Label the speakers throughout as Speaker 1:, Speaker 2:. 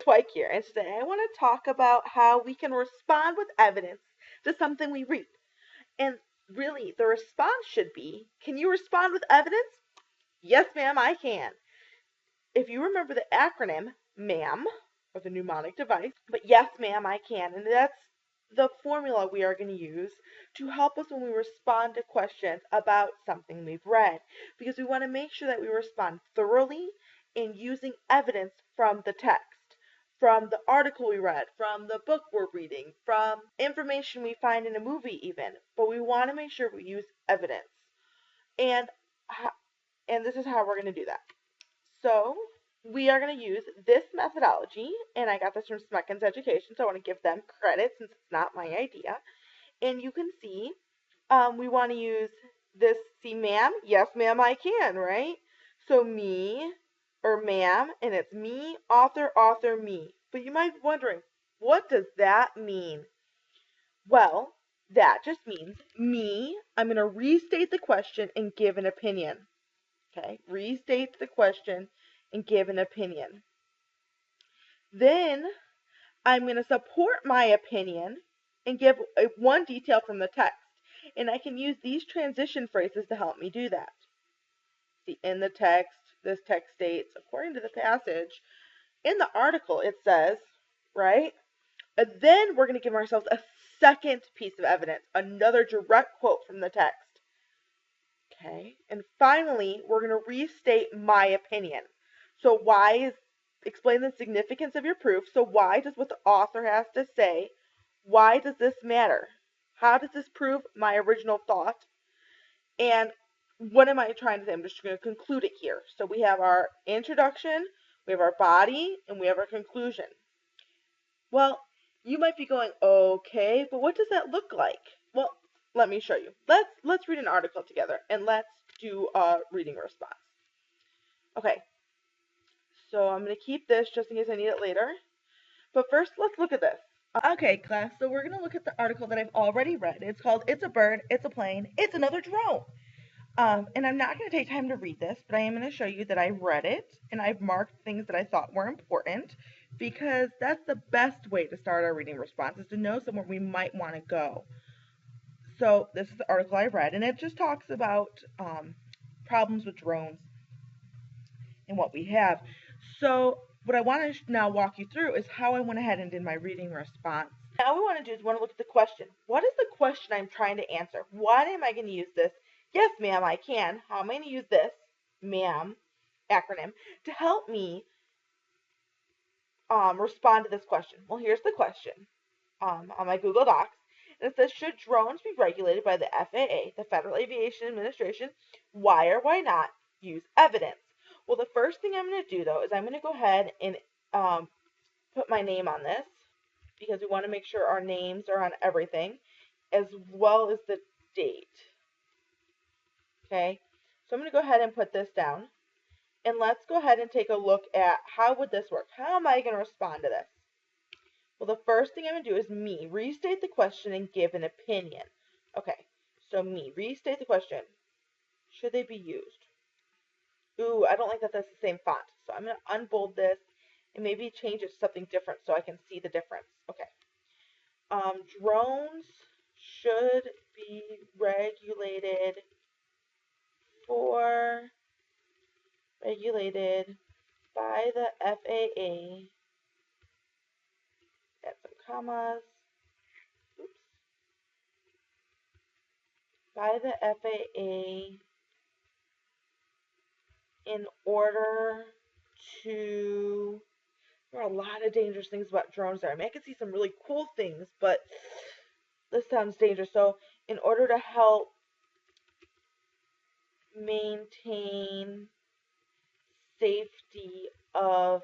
Speaker 1: Twike here, and today I want to talk about how we can respond with evidence to something we read. And really, the response should be, can you respond with evidence? Yes, ma'am, I can. If you remember the acronym MAAM, or the mnemonic device, but yes, ma'am, I can. And that's the formula we are going to use to help us when we respond to questions about something we've read. Because we want to make sure that we respond thoroughly in using evidence from the text, from the article we read, from the book we're reading, from information we find in a movie even. But we want to make sure we use evidence. And and this is how we're going to do that. So we are going to use this methodology, and I got this from Smuckens Education, so I want to give them credit since it's not my idea. And you can see we want to use this, see ma'am, yes ma'am I can, right? So me, or ma'am, and it's me, author, author, me. But you might be wondering, what does that mean? Well, that just means me, I'm going to restate the question and give an opinion. Okay, restate the question and give an opinion. Then I'm going to support my opinion and give one detail from the text. And I can use these transition phrases to help me do that. See, in the text, this text states, according to the passage, in the article it says, right? And then we're going to give ourselves a second piece of evidence, another direct quote from the text. Okay, and finally, we're going to restate my opinion. So explain the significance of your proof. So why does what the author has to say, why does this matter? How does this prove my original thought? And what am I trying to say? I'm just going to conclude it here. So we have our introduction, we have our body, and we have our conclusion. Well, you might be going, okay, but what does that look like? Well, let me show you. Let's read an article together, and let's do a reading response. Okay, so I'm going to keep this just in case I need it later. But first, let's look at this. Okay, class, so we're going to look at the article that I've already read. It's called It's a Bird, It's a Plane, It's Another Drone. And I'm not going to take time to read this, but I am going to show you that I've read it, and I've marked things that I thought were important, because that's the best way to start our reading response, is to know somewhere we might want to go. So this is the article I read, and it just talks about problems with drones and what we have. So what I want to now walk you through is how I went ahead and did my reading response. Now what we want to do is we want to look at the question. What is the question I'm trying to answer? Why am I going to use this? Yes, ma'am, I can. How am I going to use this, MAAM, acronym, to help me respond to this question? Well, here's the question on my Google Docs. And it says, should drones be regulated by the FAA, the Federal Aviation Administration? Why or why not use evidence? Well, the first thing I'm going to do, though, is I'm going to go ahead and put my name on this, because we want to make sure our names are on everything, as well as the date. Okay, so I'm going to go ahead and put this down, and let's go ahead and take a look at how would this work. How am I going to respond to this? Well, the first thing I'm going to do is me, restate the question and give an opinion. Okay, so me, restate the question. Should they be used? Ooh, I don't like that that's the same font. So I'm going to unbold this and maybe change it to something different so I can see the difference. Okay. Drones should be regulated by the FAA. Add some commas. Oops. By the FAA in order to, there are a lot of dangerous things about drones there. I mean, I can see some really cool things, but this sounds dangerous. So in order to help maintain safety of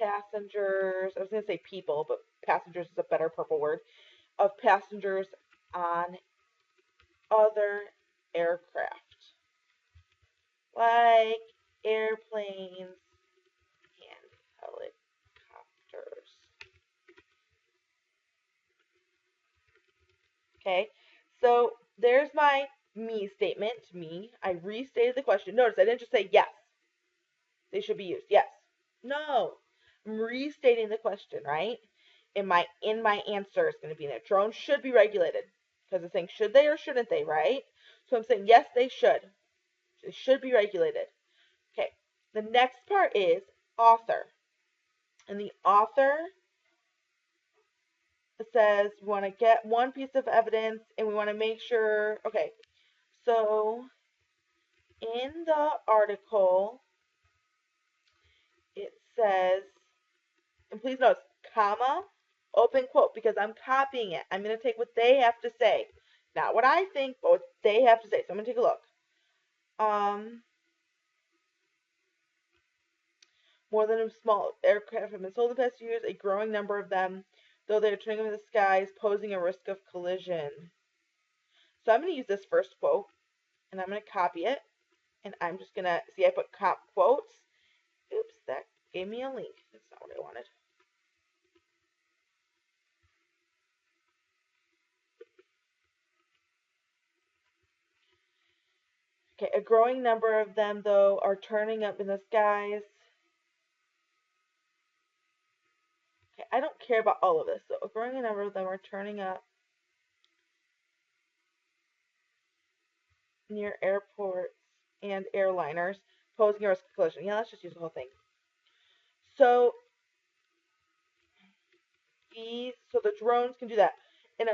Speaker 1: passengers, I was going to say people, but passengers is a better purple word, of passengers on other aircraft, like airplanes and helicopters. Okay, so there's my me statement, me. I restated the question. Notice I didn't just say yes. They should be used. Yes. No. I'm restating the question, right? In my answer is going to be that drones should be regulated because it's saying should they or shouldn't they, right? So I'm saying yes, they should. They should be regulated. Okay. The next part is author. And the author says we want to get one piece of evidence and we want to make sure. Okay. So in the article, it says, and please note, comma, open quote, because I'm copying it. I'm going to take what they have to say. Not what I think, but what they have to say. So I'm going to take a look. More than a small aircraft have been sold in the past few years, a growing number of them, though they are turning in the skies, posing a risk of collision. So I'm going to use this first quote, and I'm going to copy it, and I'm just going to, see I put quotes. Oops, that gave me a link. That's not what I wanted. Okay, a growing number of them, though, are turning up in the skies. Okay, I don't care about all of this. So a growing number of them are turning up near airports and airliners, posing a risk of collision. Yeah, let's just use the whole thing. So the drones can do that. And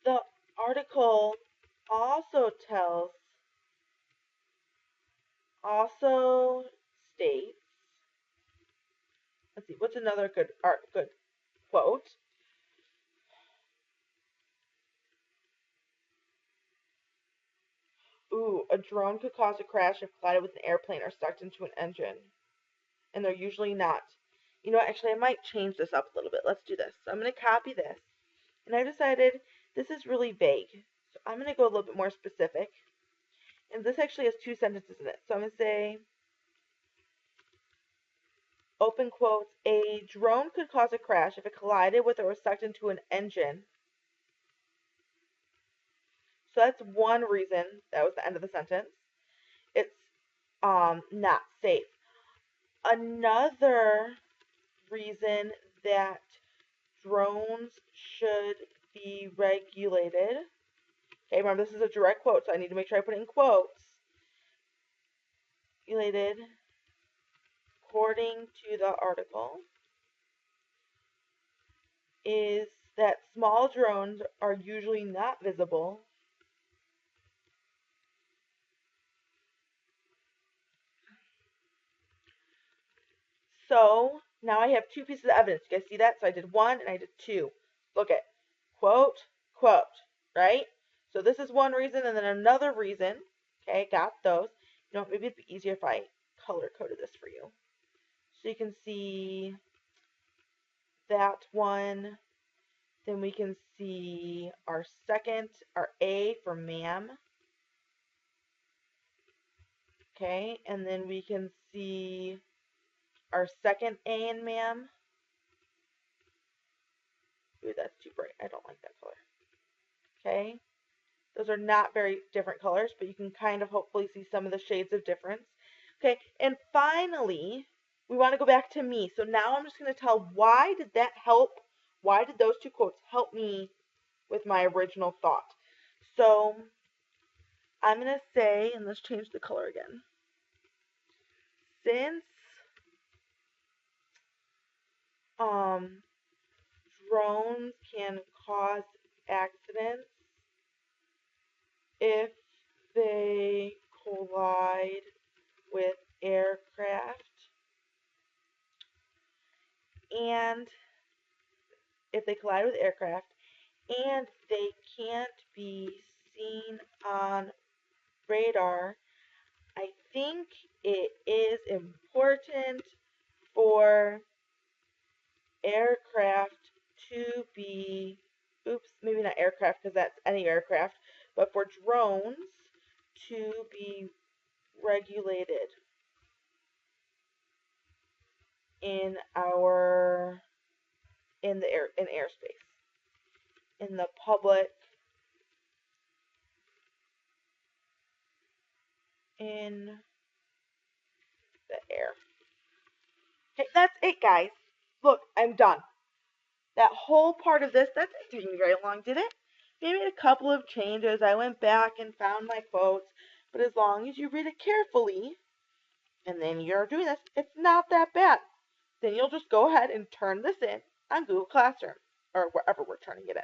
Speaker 1: the article also states, let's see, what's another good quote? Ooh, a drone could cause a crash if collided with an airplane or sucked into an engine. And they're usually not. You know, actually, I might change this up a little bit. Let's do this. So I'm going to copy this. And I decided this is really vague. So I'm going to go a little bit more specific. And this actually has two sentences in it. So I'm going to say, open quotes, a drone could cause a crash if it collided with or was sucked into an engine. So that's one reason. That was the end of the sentence. It's not safe. Another reason that drones should be regulated. Okay, remember this is a direct quote, so I need to make sure I put it in quotes. Regulated according to the article is that small drones are usually not visible. So now I have two pieces of evidence. You guys see that? So I did one and I did two. Look at quote, quote, right? So this is one reason, and then another reason. Okay, got those. You know, maybe it'd be easier if I color coded this for you. So you can see that one. Then we can see our A for MAAM. Okay, and then we can see our second A in MAAM. Ooh, that's too bright. I don't like that color. Okay, those are not very different colors, but you can kind of hopefully see some of the shades of difference. Okay, and finally, we want to go back to me. So now I'm just going to tell why did that help? Why did those two quotes help me with my original thought? So I'm going to say, and let's change the color again. Since drones can cause accidents if they collide with aircraft, and and they can't be seen on radar, I think it is important for aircraft to be, oops, maybe not aircraft because that's any aircraft, but for drones to be regulated in airspace, in the public in the air. Okay, that's it, guys. Look, I'm done. That whole part of this, that didn't take me very long, did it? Maybe a couple of changes. I went back and found my quotes. But as long as you read it carefully, and then you're doing this, it's not that bad. Then you'll just go ahead and turn this in on Google Classroom or wherever we're turning it in.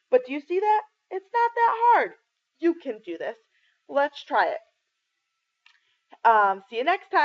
Speaker 1: But do you see that? It's not that hard. You can do this. Let's try it. See you next time.